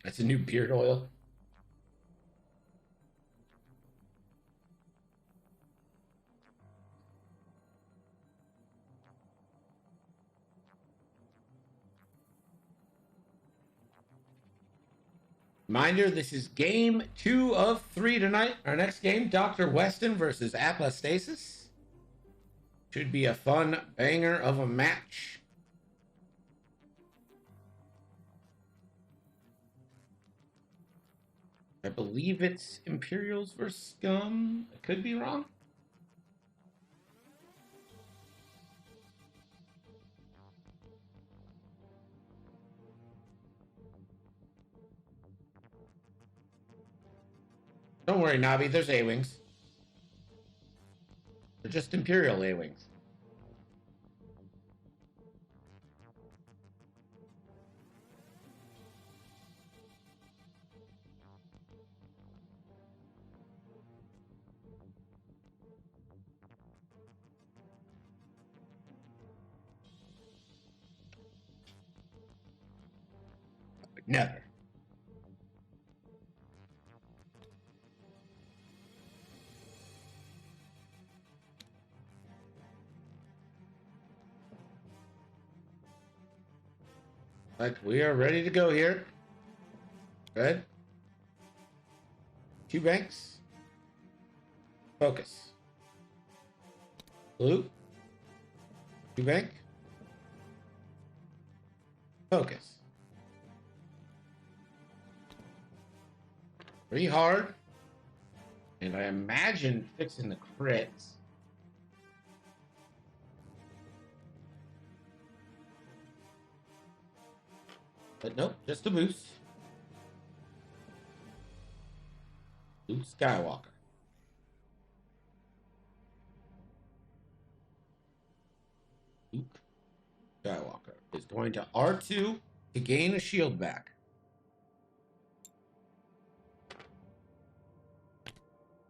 S1: That's a new beard oil. Reminder, this is game 2 of 3 tonight. Our next game, Dr. Weston versus Atlastasis. Should be a fun banger of a match. I believe it's Imperials versus Scum. I could be wrong. Don't worry, Navi. There's A-Wings. They're just Imperial A-Wings. Never. Like, we are ready to go here. Good. 2 banks. Focus. Blue. 2 bank. Focus. 3 hard. And I imagine fixing the crits. But nope, just a boost. Luke Skywalker. Luke Skywalker is going to R2 to gain a shield back.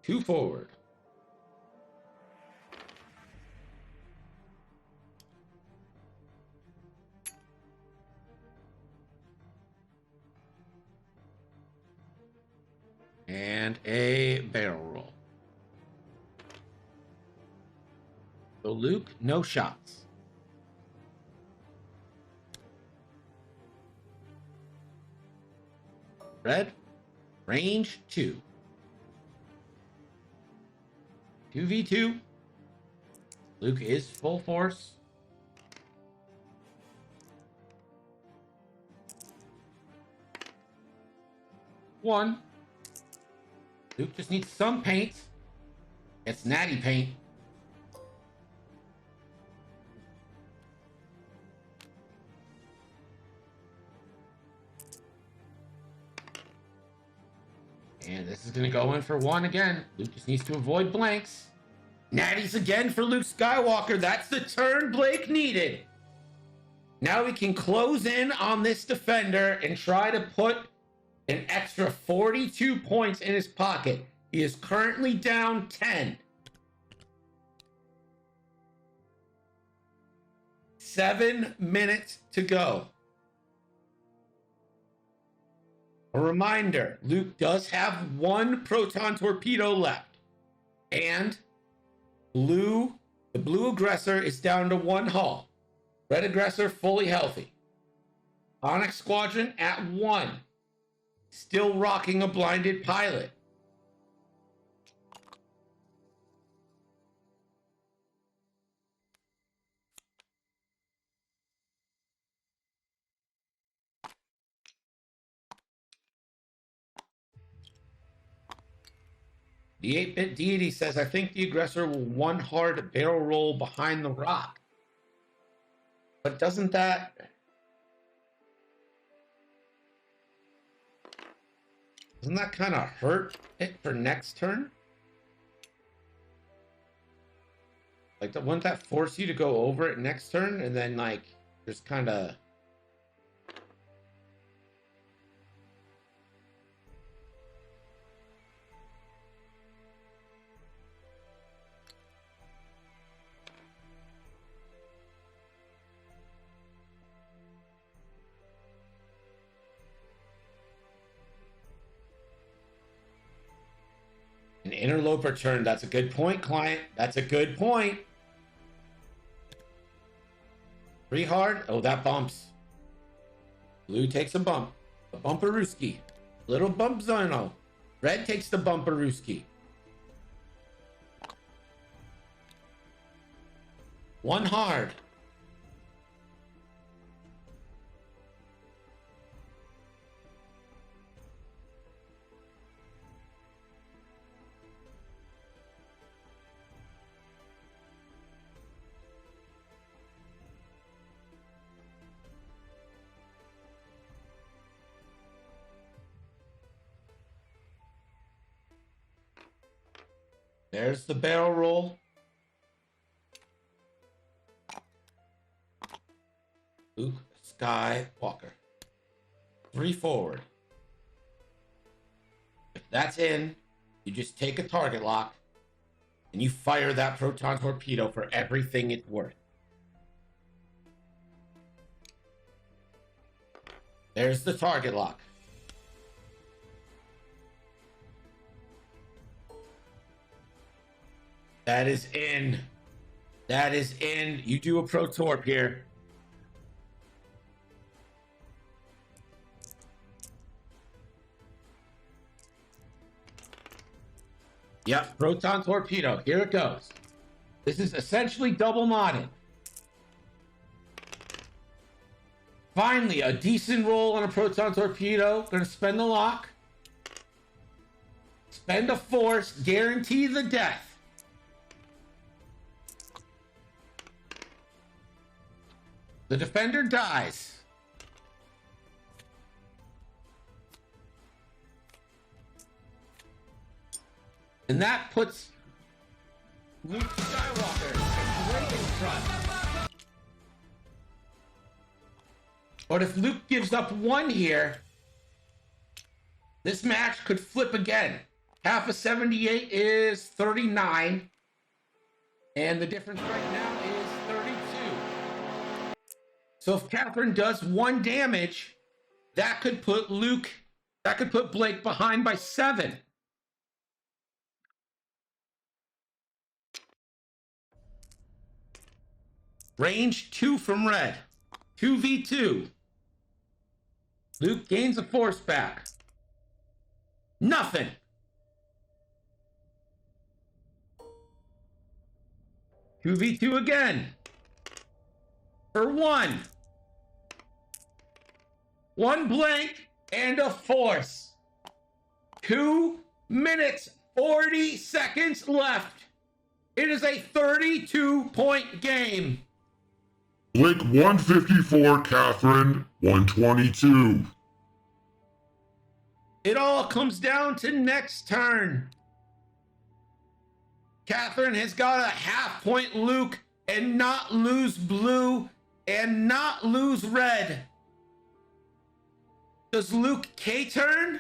S1: 2 forward. And a barrel roll. So Luke, no shots. Red, range 2. 2v2. Luke is full force. One. Luke just needs some paint. It's natty paint. And this is going to go in for 1 again. Luke just needs to avoid blanks. Natties again for Luke Skywalker. That's the turn Blake needed. Now we can close in on this defender and try to put an extra 42 points in his pocket. He is currently down 10. 7 minutes to go. A reminder, Luke does have 1 proton torpedo left. And the blue aggressor is down to 1 hull. Red aggressor fully healthy. Onyx Squadron at 1. Still rocking a blinded pilot. The 8-bit deity says, I think the aggressor will 1 hard barrel roll behind the rock. But doesn't that... Doesn't that kind of hurt it for next turn? Like, wouldn't that force you to go over it next turn? And then, like, just kind of... An interloper turn. That's a good point, client. That's a good point. 3 hard. Oh, that bumps. Blue takes a bump. A bumperooski. Little bump Zono. Red takes the bumperooski. 1 hard. There's the barrel roll. Luke Skywalker. 3 forward. If that's in, you just take a target lock and you fire that proton torpedo for everything it's worth. There's the target lock. That is in. That is in. You do a pro torp here. Yep, proton torpedo. Here it goes. This is essentially double modded. Finally, a decent roll on a proton torpedo. Gonna spend the lock. Spend a force. Guarantee the death. The defender dies. And that puts Luke Skywalker right in front. But if Luke gives up 1 here, this match could flip again. Half of 78 is 39. And the difference right now is 32. So if Catherine does 1 damage, that could put Blake behind by 7. Range 2 from red. 2v2. Luke gains a force back. Nothing. 2v2 again. For 1. 1 blank and a force. 2 minutes, 40 seconds left. It is a 32-point game.
S2: Blake 154, Catherine 122.
S1: It all comes down to next turn. Catherine has got a half-point Luke and not lose blue and not lose red. Does Luke K-turn?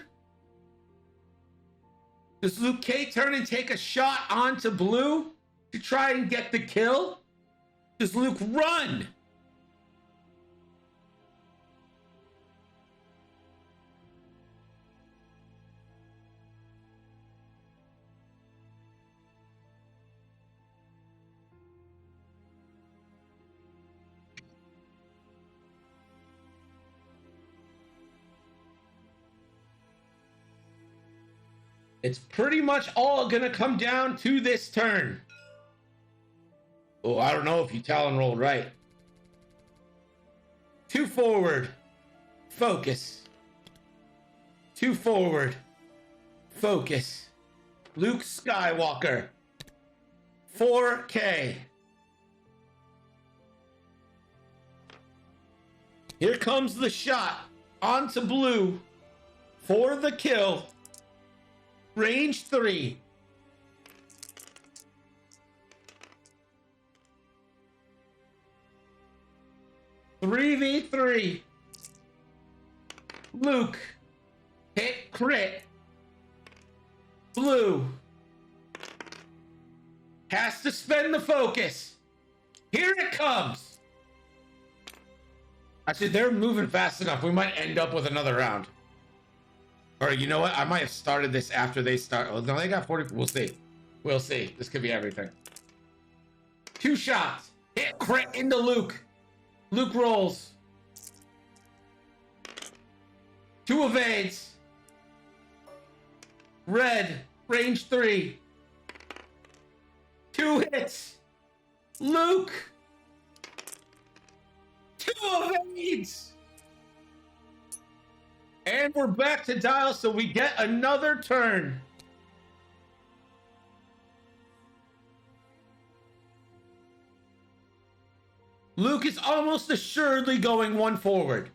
S1: Does Luke K-turn and take a shot onto blue to try and get the kill? Does Luke run? It's pretty much all gonna come down to this turn. Oh, I don't know if you Talon rolled right. 2 forward. Focus. 2 forward. Focus. Luke Skywalker. 4K. Here comes the shot onto blue for the kill. Range 3. Three v 3. Luke. Hit crit. Blue. Has to spend the focus. Here it comes. Actually, they're moving fast enough. We might end up with another round. Or you know what? I might have started this after they start. Oh, no, they got 40. We'll see. We'll see. This could be everything. 2 shots. Hit crit into Luke. Luke rolls. 2 evades. Red. Range 3. 2 hits. Luke. 2 evades. And we're back to dial, so we get another turn. Luke is almost assuredly going 1 forward.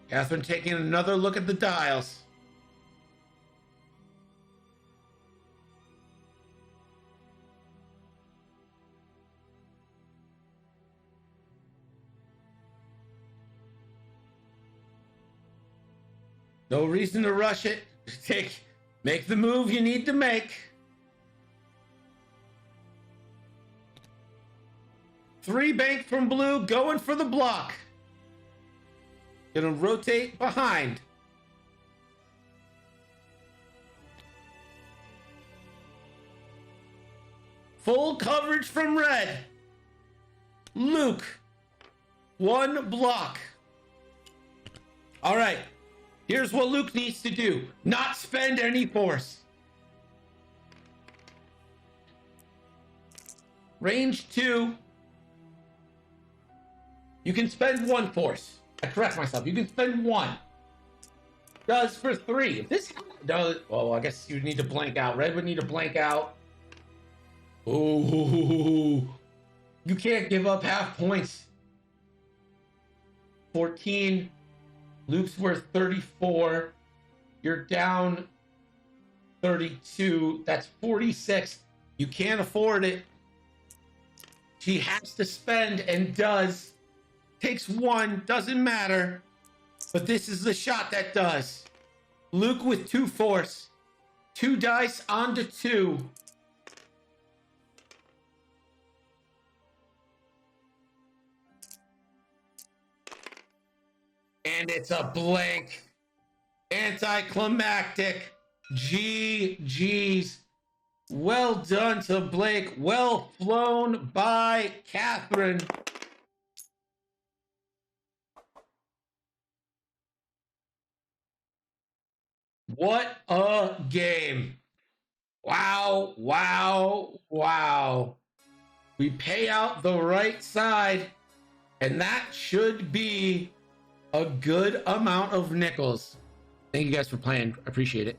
S1: Catherine taking another look at the dials. No reason to rush it. Make the move you need to make. 3 bank from blue, going for the block. Gonna rotate behind. Full coverage from red. Luke, 1 block. All right. Here's what Luke needs to do. Not spend any force. Range 2. You can spend 1 force. I correct myself. You can spend 1. Does for 3. If this does, well, I guess you need to blank out. Red would need to blank out. Ooh. You can't give up half points. 14. Luke's worth 34. You're down 32. That's 46. You can't afford it. She has to spend and does. Takes 1. Doesn't matter. But this is the shot that does. Luke with 2 force. 2 dice onto 2. And it's a blank. Anticlimactic. GG's. Well done to Blake. Well flown by Catherine. What a game. Wow, wow, wow. We pay out the right side, and that should be a good amount of nickels. Thank you guys for playing. I appreciate it.